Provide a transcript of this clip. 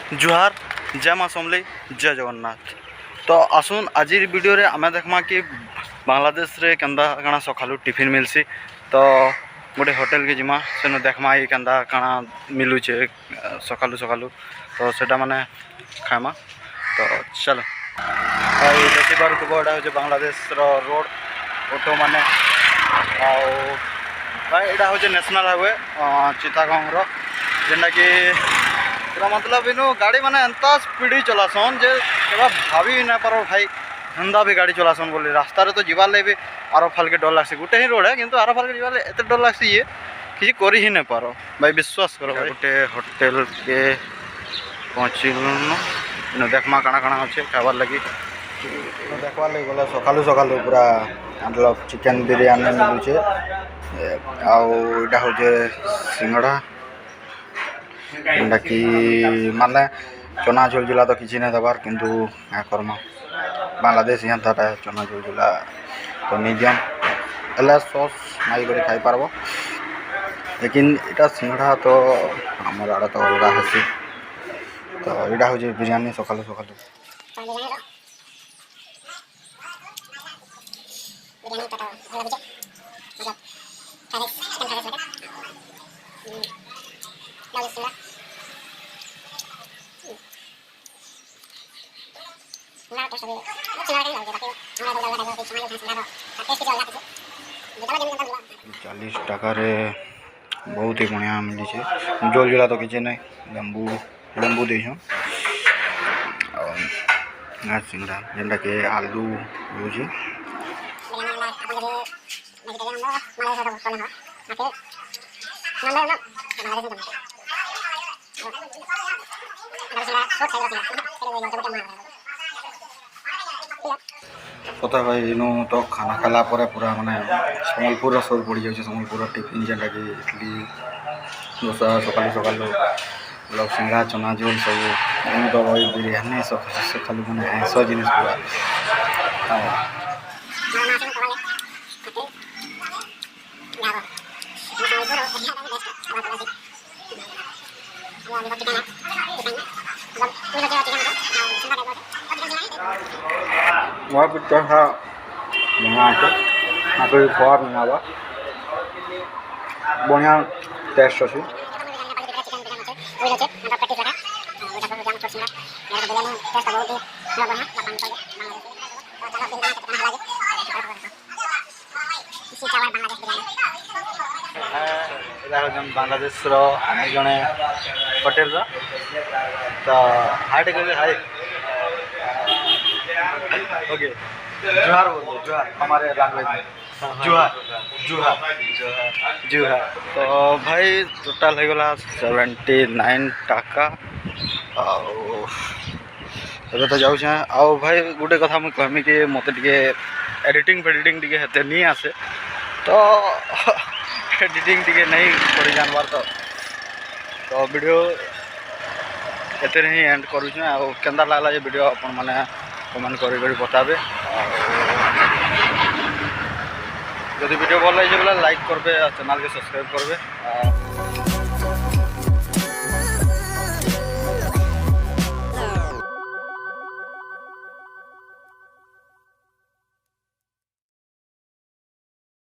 जुहार जय माँ समलेई जय जगन्नाथ। तो आसुन आज वीडियो रे आमे देखमा कि बांग्लादेश रे केंदा काना सकालू टिफिन मिलसी। तो गोटे होटल के जिमा सेनु देखमा ये केंदा काना मिलुचे सकालू सकालू तो सेटा माने खामा। तो चलो देखी पारुथबो एटा होचे बांग्लादेश रो रोड ऑटो माने भाई एटा होचे नेशनल हाईवे चिटागंग रो जेंटा कि पूरा मतलब इनु गाड़ी माने एंता स्पीड चलासन जे केबा भाभी ना पारो भाई हंदा भी गाड़ी चलासन बोली रास्ता रे तो जीवार ले भी आरो फाल के डर लागसी। गुटे ही रोड है किंतु आरो फाल के जीवार ले एते डर लागसी ये किसी करी ही न पारो भाई विश्वास करो। गुटे होटल के पहुँचलुन इन देखमा काना काना अच्छे खाबार लगी देखवार लगी गला सकालू सकालू पूरा मतलब चिकेन बिरयानी मिलुचे आउटा होचे सिंगड़ा जेनटा कि माने चना झोल जुला तो किसी नहीं दबार किंतु क्या करमा बांग्लादेश यहाँ था चना झोल जुला तो मीडियम एल सॉस माई कर खाई पारबो लेकिन इटा सिंगड़ा तो आमर आड़े तो अलग हेसी। तो यहाँ हूँ बिरयानी सकालू सकालू चालीस टाका रे बहुत ही बढ़िया मिली झोल झुला तो किसी नहीं लेंबू लेंबू दे सिंगड़ा जेनटा कि आलू रोजी पता भाई इनु तो खाना खाला पर पूरा माने सम्बलपुर सब पड़ जाए सम्बलपुर टिफिन जेनटा कि इडली डोसा सकालू सकालू लोग सिंगड़ा चना झोल सब तो भाई बिरयानी सकालू मैंने ऐसा जिन पूरा वहाँ पर था बढ़िया स्वाद नहीं आवा बढ़िया टेस्ट अच्छी बांग्लादेश जड़े होटेल तो हाई टेक हाई ओके जुहार बोल दो जुहार हमारे लैंग्वेज में जुहार जुहार जुहार। तो भाई टोटाल हो गला 79 टाका अब तो जाऊँ आओ भाई गोटे कथा मुझे कहमी कि मत एडिटिंग फेडिटिंग टी हेते नहीं आसे तो एडिटिंग टी नहीं कर जानवर तो वीडियो एते ही एंड करुँ आ केंदा लागला ये वीडियो अपन माने कमेंट कर बताबे जदि वीडियो भल लगे लाइक करबे चैनल के सब्सक्राइब करबे।